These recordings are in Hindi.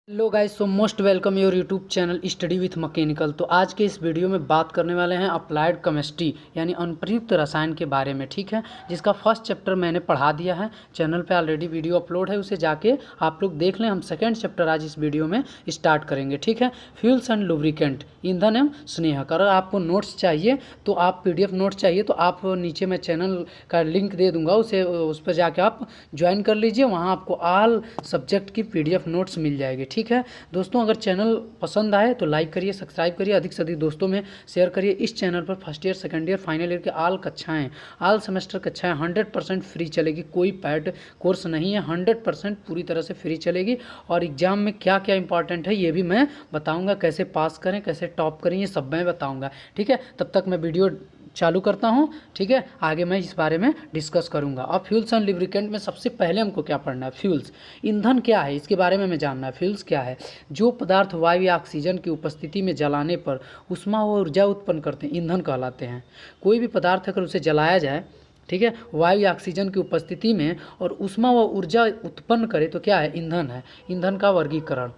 Hello guys, so most welcome your YouTube channel study with mechanical. तो आज के इस वीडियो में बात करने वाले हैं अप्लाइड केमिस्ट्री यानी अनुप्रयुक्त रसायन के बारे में। ठीक है, जिसका फर्स्ट चैप्टर मैंने पढ़ा दिया है, चैनल पे ऑलरेडी वीडियो अपलोड है, उसे जाके आप लोग देख लें। हम सेकंड चैप्टर आज इस वीडियो में स्टार्ट करेंगे। ठीक है, फ्यूल्स एंड लुब्रिकेंट, ईंधन एवं स्नेहक। अगर आपको नोट्स चाहिए तो आप PDF नोट्स चाहिए तो आप नीचे मैं चैनल का लिंक दे दूँगा, उस पर जाके आप ज्वाइन कर लीजिए। वहाँ आपको ऑल सब्जेक्ट की PDF नोट्स मिल जाएगी। ठीक है दोस्तों, अगर चैनल पसंद आए तो लाइक करिए, सब्सक्राइब करिए, अधिक से अधिक दोस्तों में शेयर करिए। इस चैनल पर first year, second year, final year के ऑल सेमेस्टर कक्षाएं 100% फ्री चलेगी। कोई पैड कोर्स नहीं है, 100% पूरी तरह से फ्री चलेगी। और एग्जाम में क्या क्या इंपॉर्टेंट है ये भी मैं बताऊंगा, कैसे पास करें, कैसे टॉप करें, ये सब मैं बताऊंगा। ठीक है, तब तक मैं वीडियो चालू करता हूँ। ठीक है, आगे मैं इस बारे में डिस्कस करूँगा। अब फ्यूल्स एंड लुब्रिकेंट में सबसे पहले हमको क्या पढ़ना है? फ्यूल्स, ईंधन क्या है, इसके बारे में हमें जानना है। फ्यूल्स क्या है? जो पदार्थ वायु या ऑक्सीजन की उपस्थिति में जलाने पर ऊष्मा व ऊर्जा उत्पन्न करते हैं, ईंधन कहलाते हैं। कोई भी पदार्थ अगर उसे जलाया जाए, ठीक है, वायु या ऑक्सीजन की उपस्थिति में, और ऊष्मा व ऊर्जा उत्पन्न करे तो क्या है? ईंधन है। ईंधन का वर्गीकरण,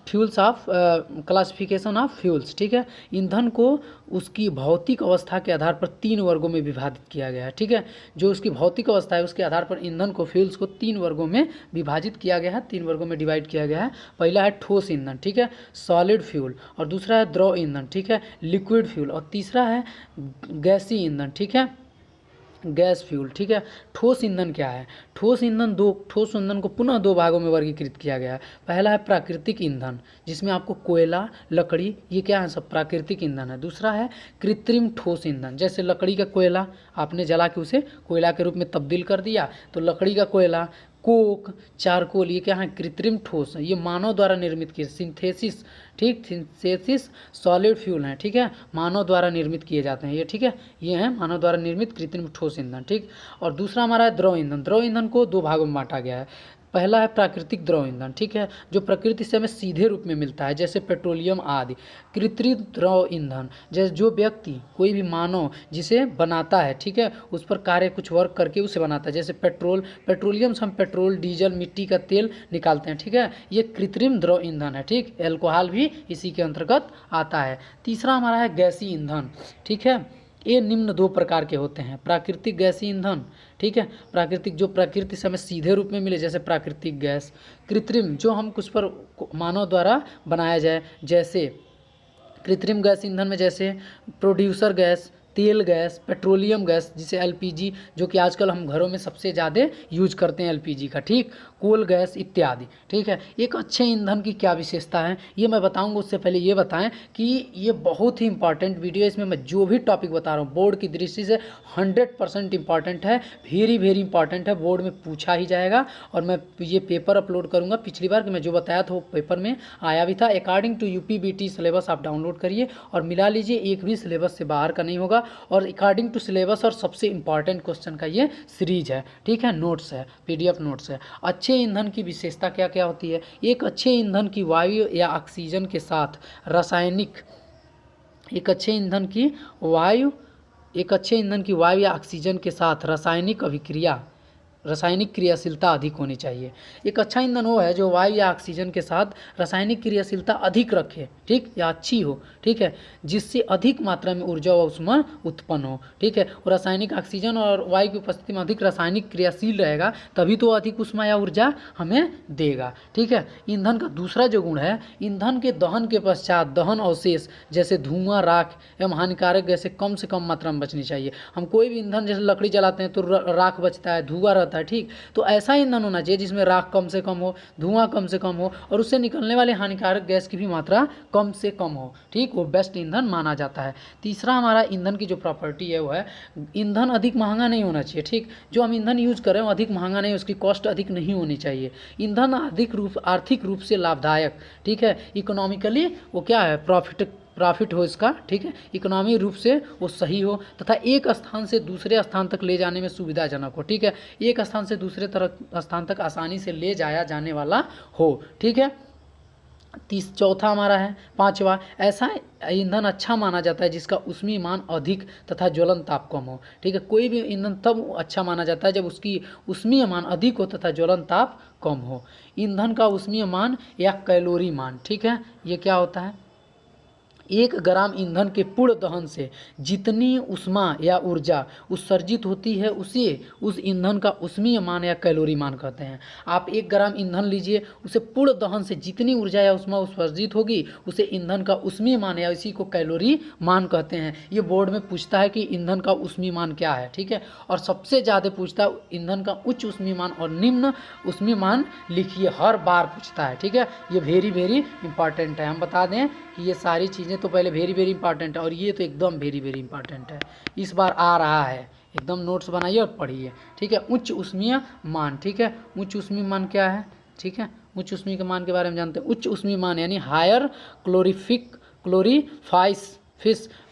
fuels of classification of fuels. ठीक है, ईंधन को उसकी भौतिक अवस्था के आधार पर 3 वर्गों में विभाजित किया गया है। ठीक है, जो उसकी भौतिक अवस्था है उसके आधार पर ईंधन को, फ्यूल्स को 3 वर्गों में विभाजित किया गया है, 3 वर्गों में डिवाइड किया गया है। पहला है ठोस ईंधन, ठीक है, सॉलिड फ्यूल, और दूसरा है द्रव ईंधन, ठीक है, लिक्विड फ्यूल, और तीसरा है गैसीय ईंधन, ठीक है, गैस फ्यूल। ठीक है, ठोस ईंधन क्या है? ठोस ईंधन को पुनः 2 भागों में वर्गीकृत किया गया है। पहला है प्राकृतिक ईंधन, जिसमें आपको कोयला, लकड़ी, ये क्या है? सब प्राकृतिक ईंधन है। दूसरा है कृत्रिम ठोस ईंधन, जैसे लकड़ी का कोयला आपने जला के उसे कोयला के रूप में तब्दील कर दिया, तो लकड़ी का कोयला, कोक, चारकोल, ये क्या है? कृत्रिम ठोस है। ये मानव द्वारा निर्मित किए, सिंथेसिस, ठीक, सिंथेसिस सॉलिड फ्यूल हैं। ठीक है, मानव द्वारा निर्मित किए जाते हैं ये। ठीक है, ये हैं मानव द्वारा निर्मित कृत्रिम ठोस ईंधन। ठीक, और दूसरा हमारा है द्रव ईंधन। द्रव ईंधन को 2 भागों में बांटा गया है। पहला है प्राकृतिक द्रव ईंधन, ठीक है, जो प्रकृति से हमें सीधे रूप में मिलता है, जैसे पेट्रोलियम आदि। कृत्रिम द्रव ईंधन, जैसे जो व्यक्ति, कोई भी मानव जिसे बनाता है, ठीक है, उस पर कार्य कुछ वर्क करके उसे बनाता है, जैसे पेट्रोलियम से हम पेट्रोल, डीजल, मिट्टी का तेल निकालते हैं। ठीक है, ये कृत्रिम द्रव ईंधन है। ठीक, एल्कोहल भी इसी के अंतर्गत आता है। तीसरा हमारा है गैसीय ईंधन। ठीक है, ये निम्न 2 प्रकार के होते हैं, प्राकृतिक गैसीय ईंधन, ठीक है, प्राकृतिक जो प्रकृति से हमें सीधे रूप में मिले, जैसे प्राकृतिक गैस। कृत्रिम, जो हम कुछ पर मानव द्वारा बनाया जाए, जैसे कृत्रिम गैस ईंधन में जैसे प्रोड्यूसर गैस, तेल गैस, पेट्रोलियम गैस, जिसे LPG, जो कि आजकल हम घरों में सबसे ज़्यादा यूज करते हैं LPG का, ठीक, कोल गैस इत्यादि। ठीक है, एक अच्छे ईंधन की क्या विशेषता है ये मैं बताऊंगा। उससे पहले ये बताएं कि ये बहुत ही इंपॉर्टेंट वीडियो है। इसमें मैं जो भी टॉपिक बता रहा हूँ बोर्ड की दृष्टि से 100% इंपॉर्टेंट है, वेरी इंपॉर्टेंट है, बोर्ड में पूछा ही जाएगा। और मैं ये पेपर अपलोड करूँगा। पिछली बार कि मैं जो बताया था वो पेपर में आया भी था। अकॉर्डिंग टू UPBT सिलेबस आप डाउनलोड करिए और मिला लीजिए, एक भी सिलेबस से बाहर का नहीं होगा, और अकॉर्डिंग टू सिलेबस और सबसे इंपॉर्टेंट क्वेश्चन का ये सीरीज है। ठीक है, नोट्स है, PDF नोट्स है। अच्छे ईंधन की विशेषता क्या क्या होती है? एक अच्छे ईंधन की वायु या ऑक्सीजन के साथ रासायनिक, एक अच्छे ईंधन की वायु या ऑक्सीजन के साथ रासायनिक क्रियाशीलता अधिक होनी चाहिए। एक अच्छा ईंधन वो है जो वायु या ऑक्सीजन के साथ रासायनिक क्रियाशीलता अधिक रखे, ठीक, या अच्छी हो, ठीक है, जिससे अधिक मात्रा में ऊर्जा व ऊष्मा उत्पन्न हो। ठीक है, और रासायनिक ऑक्सीजन और वायु की उपस्थिति में अधिक रासायनिक क्रियाशील रहेगा, तभी तो अधिक ऊष्मा या ऊर्जा हमें देगा। ठीक है, ईंधन का दूसरा जो गुण है, ईंधन के दहन के पश्चात दहन अवशेष जैसे धुआं, राख एवं हानिकारक गैसें कम से कम मात्रा में बचनी चाहिए। हम कोई भी ईंधन, जैसे लकड़ी जलाते हैं तो राख बचता है, धुआं रहता है, ठीक, तो ऐसा ईंधन होना चाहिए जिसमें राख कम से कम हो, धुआं कम से कम हो, और उससे निकलने वाले हानिकारक गैस की भी मात्रा कम से कम हो। ठीक, वो बेस्ट ईंधन माना जाता है। तीसरा हमारा ईंधन की जो प्रॉपर्टी है वो है, ईंधन अधिक महंगा नहीं होना चाहिए। ठीक, जो हम ईंधन यूज करें वो अधिक महंगा नहीं, उसकी कॉस्ट अधिक नहीं होनी चाहिए। ईंधन आर्थिक रूप से लाभदायक, ठीक है, इकोनॉमिकली वो क्या है, प्रॉफिट हो इसका, ठीक है, इकोनॉमी रूप से वो सही हो, तथा एक स्थान से दूसरे स्थान तक ले जाने में सुविधाजनक हो। ठीक है, एक स्थान से दूसरे स्थान तक आसानी से ले जाया जाने वाला हो। ठीक है, चौथा हमारा है, पांचवा, ऐसा ईंधन अच्छा माना जाता है जिसका ऊष्मीय मान अधिक तथा ज्वलन ताप कम हो। ठीक है, कोई भी ईंधन तब अच्छा माना जाता है जब उसकी ऊष्मीय मान अधिक हो तथा ज्वलन ताप कम हो। ईंधन का ऊष्मीय मान या कैलोरी मान, ठीक है, ये क्या होता है? 1 ग्राम ईंधन के पूर्ण दहन से जितनी ऊष्मा या ऊर्जा उत्सर्जित होती है उसे उस ईंधन का ऊष्मीय मान या कैलोरी मान कहते हैं। आप 1 ग्राम ईंधन लीजिए, उसे पूर्ण दहन से जितनी ऊर्जा या ऊष्मा उत्सर्जित होगी उसे ईंधन का ऊष्मीय मान या इसी को कैलोरी मान कहते हैं। ये बोर्ड में पूछता है कि ईंधन का ऊष्मीय मान क्या है, ठीक है, और सबसे ज़्यादा पूछता है ईंधन का उच्च ऊष्मीय मान और निम्न ऊष्मीय मान लिखिए, हर बार पूछता है, ठीक है। ये वेरी वेरी इंपॉर्टेंट है। हम बता दें कि ये सारी चीज़ें तो पहले वेरी वेरी इंपॉर्टेंट है और ये तो एकदम वेरी वेरी इंपॉर्टेंट है, इस बार आ रहा है, एकदम नोट्स बनाइए और पढ़िए, ठीक है। उच्च ऊष्मीय मान, ठीक है, उच्च ऊष्मीय मान क्या है, ठीक है, उच्च ऊष्मीय के मान के बारे में जानते हैं। उच्च ऊष्मीय मान यानी हायर क्लोरीफाइस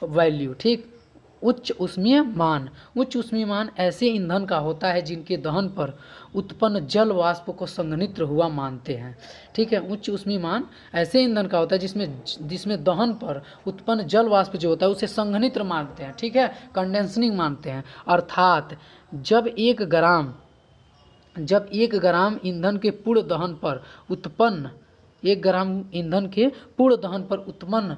वैल्यू, ठीक। उच्च ऊष्मीय मान, उच्च ऊष्मीय मान ऐसे ईंधन का होता है जिनके दहन पर उत्पन्न जल वाष्प को संघनित्र हुआ मानते हैं, ठीक है। उच्च ऊष्मीय मान ऐसे ईंधन का होता है जिसमें दहन पर उत्पन्न जल वाष्प जो होता है उसे संघनित्र मानते हैं, ठीक है, कंडेंसनिंग मानते हैं। अर्थात जब 1 ग्राम ईंधन के पूर्ण दहन पर उत्पन्न 1 ग्राम ईंधन के पूर्ण दहन पर उत्पन्न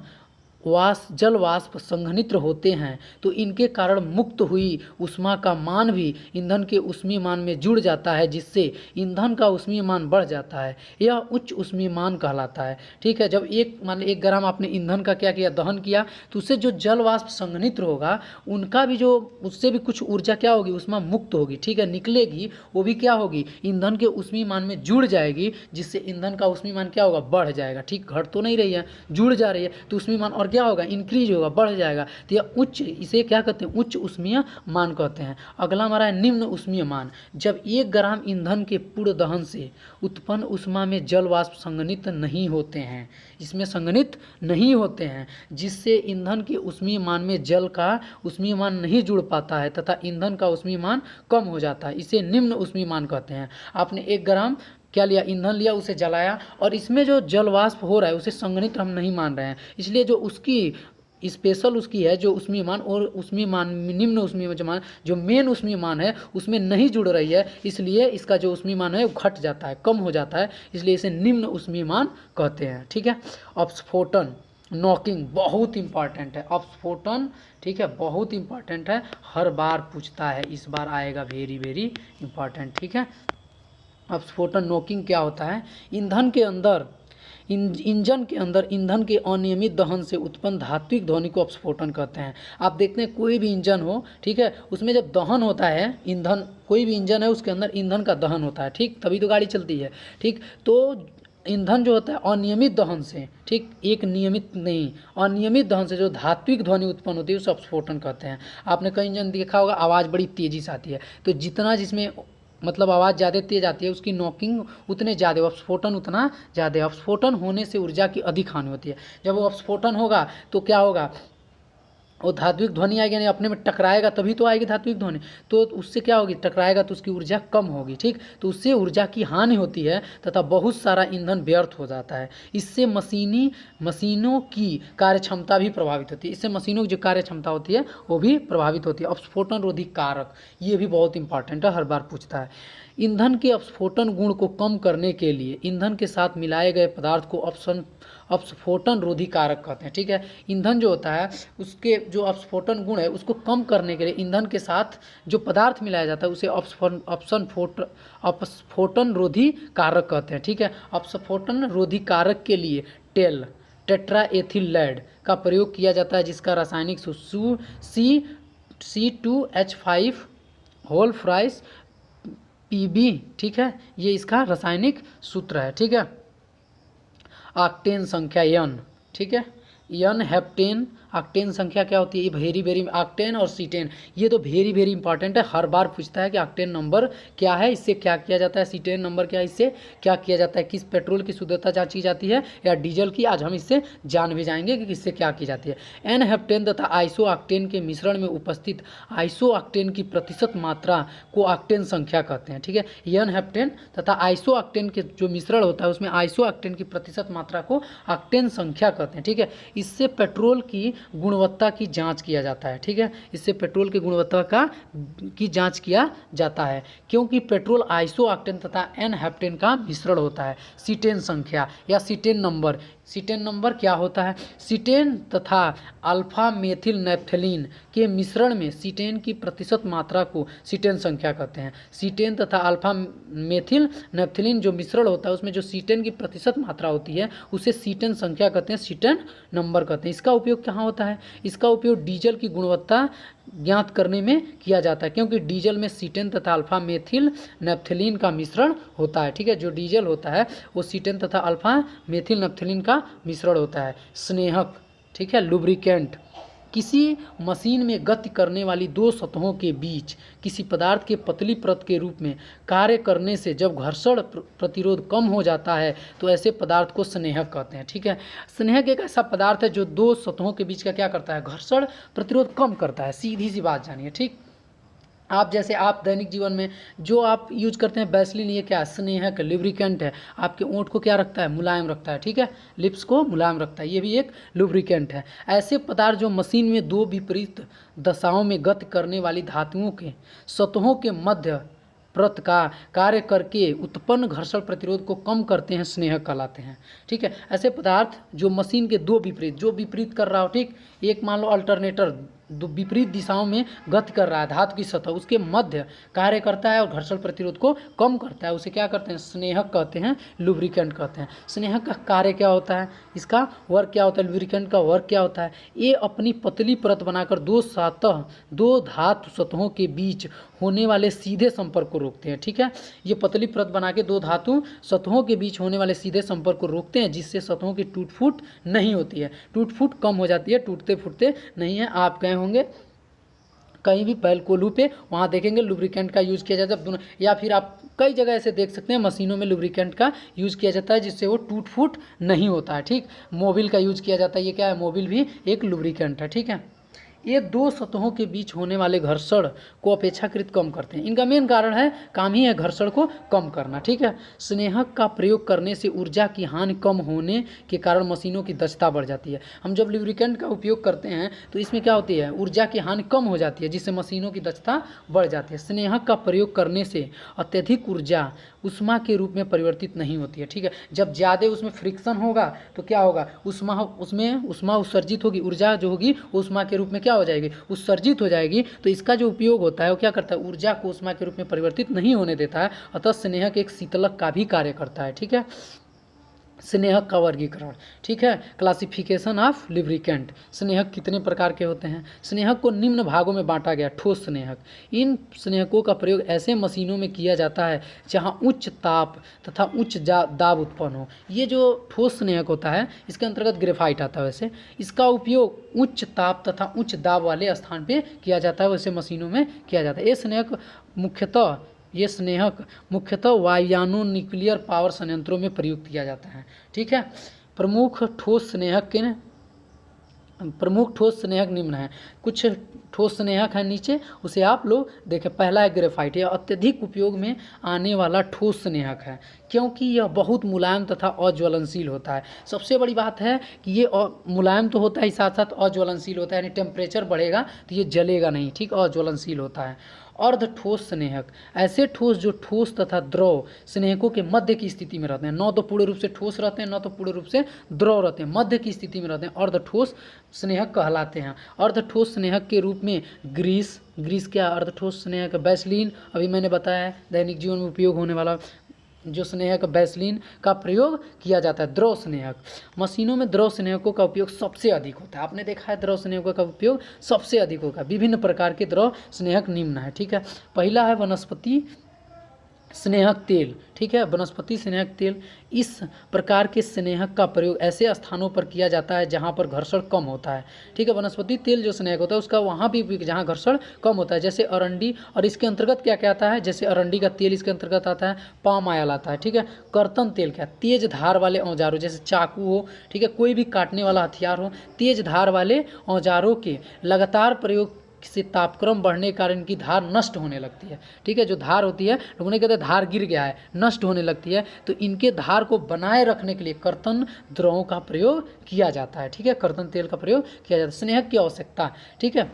जल वाष्प संघनित्र होते हैं तो इनके कारण मुक्त हुई ऊष्मा का मान भी ईंधन के ऊष्मीय मान में जुड़ जाता है, जिससे ईंधन का ऊष्मीय मान बढ़ जाता है। यह उच्च ऊष्मीय मान कहलाता है, ठीक है। जब 1 ग्राम आपने ईंधन का क्या किया, दहन किया, तो उससे जो जल वाष्प संघनित्र होगा उनका भी जो उससे भी कुछ ऊर्जा क्या होगी, ऊष्मा मुक्त होगी, ठीक है, निकलेगी, वो भी क्या होगी, ईंधन के ऊष्मीय मान में जुड़ जाएगी, जिससे ईंधन का ऊष्मीय मान क्या होगा, बढ़ जाएगा, ठीक, घट तो नहीं रही है, जुड़ जा रही है, तो ऊष्मीय मान और क्या होगा, इंक्रीज होगा, बढ़ जाएगा। तो यह उच्च, इसे क्या कहते हैं, उच्च ऊष्मीय मान कहते हैं। अगला हमारा है निम्न ऊष्मीय मान। जब 1 ग्राम ईंधन के पूर्ण दहन से उत्पन्न ऊष्मा में जल वाष्प संघनित नहीं होते हैं, इसमें संघनित नहीं होते हैं, जिससे ईंधन के ऊष्मीय मान में जल का ऊष्मीय मान नहीं जुड़ पाता है तथा ईंधन का ऊष्मीय मान कम हो जाता है, इसे निम्न ऊष्मीय मान कहते हैं। आपने 1 ग्राम क्या लिया, ईंधन लिया, उसे जलाया और इसमें जो जल वाष्प हो रहा है उसे संघनित हम नहीं मान रहे हैं, इसलिए जो उसकी स्पेशल उसकी है जो ऊष्मीय मान और ऊष्मीय मान निम्न ऊष्मीय मान जो मेन ऊष्मीय मान है उसमें नहीं जुड़ रही है, इसलिए इसका जो ऊष्मीय मान है वो घट जाता है, कम हो जाता है, इसलिए इसे निम्न ऊष्मीय मान कहते हैं, ठीक है। अपस्फोटन, नॉकिंग बहुत इंपॉर्टेंट है, अपस्फोटन, ठीक है, बहुत इंपॉर्टेंट है, हर बार पूछता है, इस बार आएगा, वेरी वेरी इंपॉर्टेंट, ठीक है। अपस्फोटन नॉकिंग क्या होता है, इंजन के अंदर ईंधन के अनियमित दहन से उत्पन्न धात्विक ध्वनि को अपस्फोटन कहते हैं। आप देखते हैं कोई भी इंजन हो, ठीक है, उसमें जब दहन होता है, ईंधन, कोई भी इंजन है उसके अंदर ईंधन का दहन होता है, ठीक, तभी तो गाड़ी चलती है, ठीक। तो ईंधन जो होता है अनियमित दहन से, ठीक, एक नियमित नहीं, अनियमित दहन से जो धात्विक ध्वनि उत्पन्न होती है उसे अपस्फोटन कहते हैं। आपने कई इंजन देखा होगा आवाज़ बड़ी तेज़ी से आती है, तो जितना जिसमें मतलब आवाज़ ज़्यादा तेज आती है उसकी नॉकिंग उतने ज़्यादा, अपस्फोटन उतना ज़्यादा। अपस्फोटन होने से ऊर्जा की अधिक हानि होती है। जब वो अपस्फोटन होगा तो क्या होगा, वो धात्विक ध्वनि आएगी, यानी अपने में टकराएगा तभी तो आएगी धात्विक ध्वनि, तो उससे क्या होगी, टकराएगा तो उसकी ऊर्जा कम होगी, ठीक, तो उससे ऊर्जा की हानि होती है तथा बहुत सारा ईंधन व्यर्थ हो जाता है। इससे मशीनों की कार्यक्षमता भी प्रभावित होती है, इससे मशीनों की जो कार्यक्षमता होती है वो भी प्रभावित होती है। अपस्फोटन रोधी कारक, ये भी बहुत इंपॉर्टेंट है, हर बार पूछता है। ईंधन के अपस्फोटन गुण को कम करने के लिए ईंधन के साथ मिलाए गए पदार्थ को अपस्फोटन रोधी कारक कहते हैं, ठीक है। ईंधन जो होता है उसके जो अपस्फोटन गुण है उसको कम करने के लिए ईंधन के साथ जो पदार्थ मिलाया जाता है उसे अपस्फोटन रोधी कारक कहते हैं, ठीक है। अपस्फोटन रोधी कारक के लिए टेट्राएथिल का प्रयोग किया जाता है, जिसका रासायनिक C2H5 होल फ्राइस Pb, ठीक है, ये इसका रासायनिक सूत्र है, ठीक है। ऑक्टेन संख्या n, ठीक है, n हेप्टेन, ऑक्टेन संख्या क्या होती है, ये वेरी वेरी, ऑक्टेन और सीटेन ये तो वेरी वेरी इंपॉर्टेंट है, हर बार पूछता है कि ऑक्टेन नंबर क्या है, इससे क्या किया जाता है, सीटेन नंबर क्या है, इससे क्या किया जाता है, किस पेट्रोल की शुद्धता जांची जाती है या डीजल की, आज हम इससे जान भी जाएंगे कि किससे क्या की जाती है। एन हेप्टेन तथा आइसो ऑक्टेन के मिश्रण में उपस्थित आइसो ऑक्टेन की प्रतिशत मात्रा को ऑक्टेन संख्या कहते हैं, ठीक है। एन हेप्टेन तथा आइसो ऑक्टेन के जो मिश्रण होता है उसमें आइसो ऑक्टेन की प्रतिशत मात्रा को ऑक्टेन संख्या कहते हैं, ठीक है। इससे पेट्रोल की गुणवत्ता की जांच किया जाता है, ठीक है। इससे पेट्रोल की गुणवत्ता की जांच किया जाता है, क्योंकि पेट्रोल आइसोऑक्टेन तथा एन हेप्टेन का मिश्रण होता है। सीटेन संख्या या सीटेन नंबर, सीटेन नंबर क्या होता है? सीटेन तथा अल्फा मेथिल नैप्थेलीन के मिश्रण में सीटेन की प्रतिशत मात्रा को सीटेन संख्या कहते हैं। सीटेन तथा अल्फा मेथिल नैप्थेलीन जो मिश्रण होता है उसमें जो सीटेन की प्रतिशत मात्रा होती है उसे सीटेन संख्या कहते हैं, सीटेन नंबर कहते हैं। इसका उपयोग कहाँ होता है? इसका उपयोग डीजल की गुणवत्ता ज्ञात करने में किया जाता है, क्योंकि डीजल में सीटेन तथा अल्फा मेथिल नैप्थेलीन का मिश्रण होता है, ठीक है। जो डीजल होता है वो सीटेन तथा अल्फा मेथिल नैप्थेलीन का मिश्रण होता है। स्नेहक, ठीक है, लुब्रिकेंट, किसी मशीन में गति करने वाली दो सतहों के बीच किसी पदार्थ के पतली परत के रूप में कार्य करने से जब घर्षण प्रतिरोध कम हो जाता है तो ऐसे पदार्थ को स्नेहक कहते हैं, ठीक है। स्नेहक एक ऐसा पदार्थ है जो दो सतहों के बीच का क्या करता है? घर्षण प्रतिरोध कम करता है। सीधी सी बात जानिए, ठीक। आप जैसे आप दैनिक जीवन में जो आप यूज करते हैं वैसलीन, ये क्या है? स्नेहक, लुब्रिकेंट है। आपके ओंठ को क्या रखता है? मुलायम रखता है, ठीक है। लिप्स को मुलायम रखता है, ये भी एक लुब्रिकेंट है। ऐसे पदार्थ जो मशीन में दो विपरीत दशाओं में गति करने वाली धातुओं के सतहों के मध्य परत का कार्य करके उत्पन्न घर्षण प्रतिरोध को कम करते हैं, स्नेहक कहलाते हैं, ठीक है। ऐसे पदार्थ जो मशीन के दो विपरीत, जो विपरीत कर रहा हो, ठीक, एक मान लो अल्टरनेटर दो विपरीत दिशाओं में गति कर रहा है, धातु की सतह उसके मध्य कार्य करता है और घर्षण प्रतिरोध को कम करता है, उसे क्या करते हैं? स्नेहक कहते हैं, लुब्रिकेंट कहते हैं। स्नेहक का कार्य क्या होता है? इसका वर्क क्या होता है? लुब्रिकेंट का वर्क क्या होता है? ये अपनी पतली परत बनाकर दो धातु सतहों के बीच होने वाले सीधे संपर्क को रोकते हैं, ठीक है। ये पतली परत बना के दो धातु सतहों के बीच होने वाले सीधे संपर्क को रोकते हैं, जिससे सतहों की टूट फूट नहीं होती है, टूट फूट कम हो जाती है, टूटते फूटते नहीं है। आप गए होंगे कहीं भी बैल कोल्हू पे, वहाँ देखेंगे लुब्रिकेंट का यूज़ किया जाता है दोनों, या फिर आप कई जगह ऐसे देख सकते हैं मशीनों में लुब्रिकेंट का यूज़ किया जाता है जिससे वो टूट फूट नहीं होता है, ठीक। मोबिल का यूज़ किया जाता है, ये क्या है? मोबिल भी एक लुब्रिकेंट है, ठीक है। ये दो सतहों के बीच होने वाले घर्षण को अपेक्षाकृत कम करते हैं। इनका मेन कारण है, काम ही है घर्षण को कम करना, ठीक है। स्नेहक का प्रयोग करने से ऊर्जा की हानि कम होने के कारण मशीनों की दक्षता बढ़ जाती है। हम जब लुब्रिकेंट का उपयोग करते हैं तो इसमें क्या होती है? ऊर्जा की हानि कम हो जाती है, जिससे मशीनों की दक्षता बढ़ जाती है। स्नेहक का प्रयोग करने से अत्यधिक ऊर्जा उष्मा के रूप में परिवर्तित नहीं होती है, ठीक है। जब ज़्यादा उसमें फ्रिक्शन होगा तो क्या होगा? उसमें उष्मा उत्सर्जित होगी, ऊर्जा जो होगी उष्मा के रूप में क्या हो जाएगी? उत्सर्जित हो जाएगी। तो इसका जो उपयोग होता है वो क्या करता है? ऊर्जा को उष्मा के रूप में परिवर्तित नहीं होने देता है, अतः स्नेहक एक शीतलक का भी कार्य करता है, ठीक है। स्नेहक का वर्गीकरण, ठीक है, क्लासिफिकेशन ऑफ लुब्रिकेंट। स्नेहक कितने प्रकार के होते हैं? स्नेहक को निम्न भागों में बांटा गया। ठोस स्नेहक, इन स्नेहकों का प्रयोग ऐसे मशीनों में किया जाता है जहां उच्च ताप तथा उच्च दाब उत्पन्न हो। ये जो ठोस स्नेहक होता है इसके अंतर्गत ग्रेफाइट आता है। वैसे इसका उपयोग उच्च ताप तथा उच्च दाब वाले स्थान पर किया जाता है, वैसे मशीनों में किया जाता है। ये स्नेहक मुख्यतः वायुयानों, न्यूक्लियर पावर संयंत्रों में प्रयुक्त किया जाता है, ठीक है। प्रमुख ठोस स्नेहक निम्न है। कुछ ठोस स्नेहक है नीचे, उसे आप लोग देखें। पहला है ग्रेफाइट, यह अत्यधिक उपयोग में आने वाला ठोस स्नेहक है क्योंकि यह बहुत मुलायम तथा अज्वलनशील होता है। सबसे बड़ी बात है कि ये मुलायम तो होता है, साथ साथ अज्वलनशील होता है, यानी टेम्परेचर बढ़ेगा तो ये जलेगा नहीं, ठीक, अज्वलनशील होता है। अर्ध ठोस स्नेहक, ऐसे ठोस जो ठोस तथा द्रव स्नेहकों के मध्य की स्थिति में रहते हैं, न तो पूर्ण रूप से ठोस रहते हैं न तो पूर्ण रूप से द्रव रहते हैं, मध्य की स्थिति में रहते हैं, अर्ध ठोस स्नेहक कहलाते हैं। अर्ध ठोस स्नेहक के रूप में ग्रीस क्या? अर्ध ठोस स्नेहक। वैसलीन, अभी मैंने बताया है दैनिक जीवन में उपयोग होने वाला जो स्नेहक वैसलीन का प्रयोग किया जाता है। द्रव स्नेहक, मशीनों में द्रव स्नेहकों का उपयोग सबसे अधिक होता है। आपने देखा है द्रव स्नेहकों का उपयोग सबसे अधिक होगा। विभिन्न प्रकार के द्रव स्नेहक निम्न है, ठीक है। पहला है वनस्पति स्नेहक तेल, ठीक है, वनस्पति स्नेहक तेल। इस प्रकार के स्नेहक का प्रयोग ऐसे स्थानों पर किया जाता है जहां पर घर्षण कम होता है, ठीक है। वनस्पति तेल जो स्नेहक होता है उसका वहां भी जहां घर्षण कम होता है, जैसे अरंडी, और इसके अंतर्गत क्या क्या आता है? जैसे अरंडी का तेल इसके अंतर्गत आता है, पाम ऑयल आता है, ठीक है। कर्तन तेल क्या? तेज धार वाले औजारों, जैसे चाकू हो, ठीक है, कोई भी काटने वाला हथियार हो, तेज धार वाले औजारों के लगातार प्रयोग से तापक्रम बढ़ने के कारण इनकी धार नष्ट होने लगती है। ठीक है, जो धार होती है, लोगों ने कहते हैं धार गिर गया है, नष्ट होने लगती है, तो इनके धार को बनाए रखने के लिए कर्तन द्रवों का प्रयोग किया जाता है। ठीक है, कर्तन तेल का प्रयोग किया जाता है। स्नेहक की आवश्यकता, ठीक है,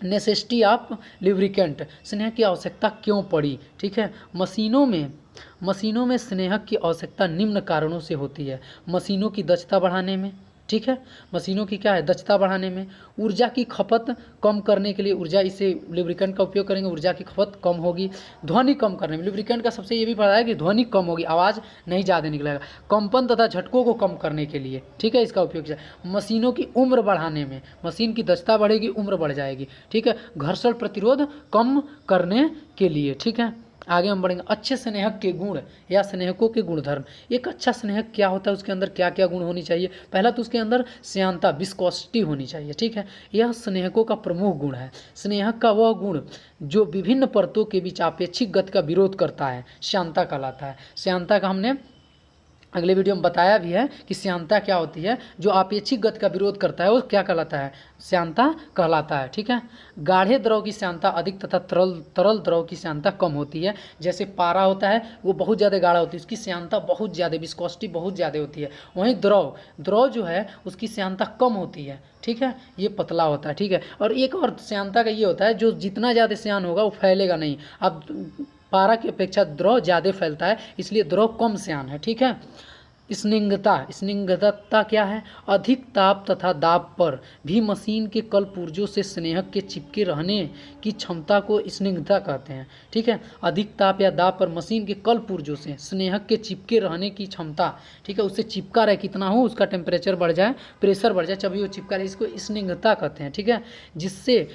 नेसेसिटी ऑफ लिब्रिकेंट, स्नेहक की आवश्यकता क्यों पड़ी। ठीक है, मशीनों में स्नेहक की आवश्यकता निम्न कारणों से होती है। मशीनों की दक्षता बढ़ाने में, ठीक है, मशीनों की क्या है, दक्षता बढ़ाने में, ऊर्जा की खपत कम करने के लिए, ऊर्जा इससे लुब्रिकेंट का उपयोग करेंगे, ऊर्जा की खपत कम होगी, ध्वनि कम करने में, लुब्रिकेंट का सबसे ये भी पता है कि ध्वनि कम होगी, आवाज़ नहीं ज़्यादा निकलेगा, कंपन तथा झटकों को कम करने के लिए, ठीक है, इसका उपयोग किया। मशीनों की उम्र बढ़ाने में, मशीन की दक्षता बढ़ेगी, उम्र बढ़ जाएगी, ठीक है, घर्षण प्रतिरोध कम करने के लिए। ठीक है, आगे हम बढ़ेंगे। अच्छे स्नेहक के गुण या स्नेहकों के गुणधर्म। एक अच्छा स्नेहक क्या होता है, उसके अंदर क्या क्या गुण होनी चाहिए। पहला तो उसके अंदर श्यानता, विस्कोसिटी होनी चाहिए। ठीक है, यह स्नेहकों का प्रमुख गुण है। स्नेहक का वह गुण जो विभिन्न परतों के बीच आपेक्षिक गति का विरोध करता है, श्यानता कहलाता है। श्यानता का हमने अगले वीडियो में बताया भी है कि श्यानता क्या होती है, जो आपेक्षिक गति का विरोध करता है वो क्या कहलाता है, श्यानता कहलाता है। ठीक है, गाढ़े द्रव की श्यानता अधिक तथा तरल द्रव की श्यानता कम होती है। जैसे पारा होता है वो बहुत ज़्यादा गाढ़ा होती है, उसकी श्यानता बहुत ज़्यादा, विस्कोसिटी बहुत ज़्यादा होती है। वहीं द्रव जो है उसकी श्यानता कम होती है। ठीक है, ये पतला होता है। ठीक है, और एक और श्यानता का ये होता है, जो जितना ज़्यादा श्यान होगा वो फैलेगा नहीं। अब पारा की अपेक्षा द्रव ज़्यादा फैलता है, इसलिए द्रव कम श्यान है। ठीक है, स्निग्धता क्या है, अधिक ताप तथा दाब पर भी मशीन के कल पुर्जों से स्नेहक के चिपके रहने की क्षमता को स्निग्धता कहते हैं। ठीक है, अधिक ताप या दाब पर मशीन के कल पुर्जों से स्नेहक के चिपके रहने की क्षमता, ठीक है, उससे चिपका रहे कितना हो, उसका टेम्परेचर बढ़ जाए, प्रेशर बढ़ जाए, तभी वो चिपका रहे, इसको स्निग्धता कहते हैं। ठीक है, जिससे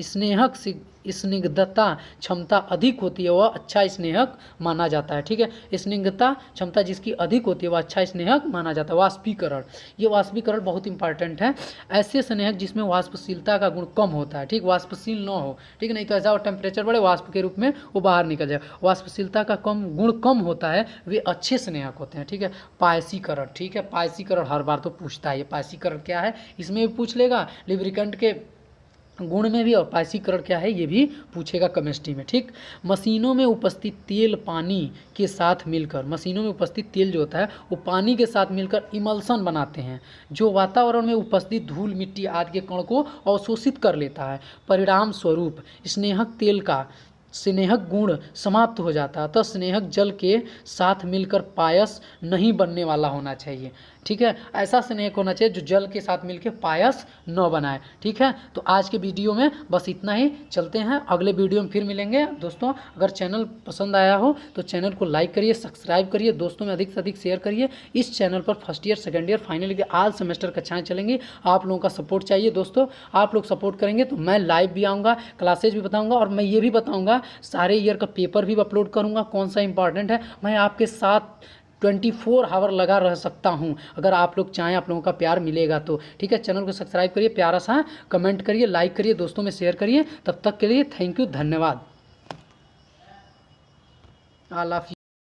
स्नेहक से स्निग्धता क्षमता अधिक होती है वह अच्छा स्नेहक माना जाता है। ठीक है, स्निग्धता क्षमता जिसकी अधिक होती है वह अच्छा स्नेहक माना जाता है। वाष्पीकरण, ये वाष्पीकरण बहुत इंपॉर्टेंट है। ऐसे स्नेहक जिसमें वाष्पशीलता का गुण कम होता है, ठीक, वाष्पशील न हो, ठीक, नहीं तो ऐसा हो टेम्परेचर बढ़े वाष्प के रूप में वो बाहर निकल जाए। वाष्पशीलता का गुण कम होता है, वे अच्छे स्नेहक होते हैं। ठीक है, पायसीकरण, ठीक है, पायसीकरण हर बार तो पूछता है, ये पायसीकरण क्या है, इसमें भी पूछ लेगा, लिब्रिकेंट के गुण में भी, और पायसीकरण क्या है ये भी पूछेगा केमिस्ट्री में। ठीक, मशीनों में उपस्थित तेल पानी के साथ मिलकर, मशीनों में उपस्थित तेल जो होता है वो पानी के साथ मिलकर इमल्सन बनाते हैं, जो वातावरण में उपस्थित धूल मिट्टी आदि के कण को अवशोषित कर लेता है। परिणाम स्वरूप स्नेहक तेल का स्नेहक गुण समाप्त हो जाता है। अतः स्नेहक जल के साथ मिलकर पायस नहीं बनने वाला होना चाहिए। ठीक है, ऐसा स्नेहक होना चाहिए जो जल के साथ मिलकर पायस न बनाए। ठीक है, तो आज के वीडियो में बस इतना ही, चलते हैं अगले वीडियो में फिर मिलेंगे। दोस्तों अगर चैनल पसंद आया हो तो चैनल को लाइक करिए, सब्सक्राइब करिए, दोस्तों में अधिक से अधिक शेयर करिए। इस चैनल पर first year, second year, final year all semester कक्षाएं चलेंगी। आप लोगों का सपोर्ट चाहिए दोस्तों, आप लोग सपोर्ट करेंगे तो मैं लाइव भी आऊँगा, क्लासेज भी बताऊँगा, और मैं ये भी बताऊँगा सारे ईयर का पेपर भी अपलोड करूँगा, कौन सा इंपॉर्टेंट है। मैं आपके साथ 24 आवर लगा रह सकता हूं, अगर आप लोग चाहें, आप लोगों का प्यार मिलेगा तो। ठीक है, चैनल को सब्सक्राइब करिए, प्यारा सा कमेंट करिए, लाइक करिए, दोस्तों में शेयर करिए। तब तक के लिए थैंक यू, धन्यवाद, ऑल ऑफ यू।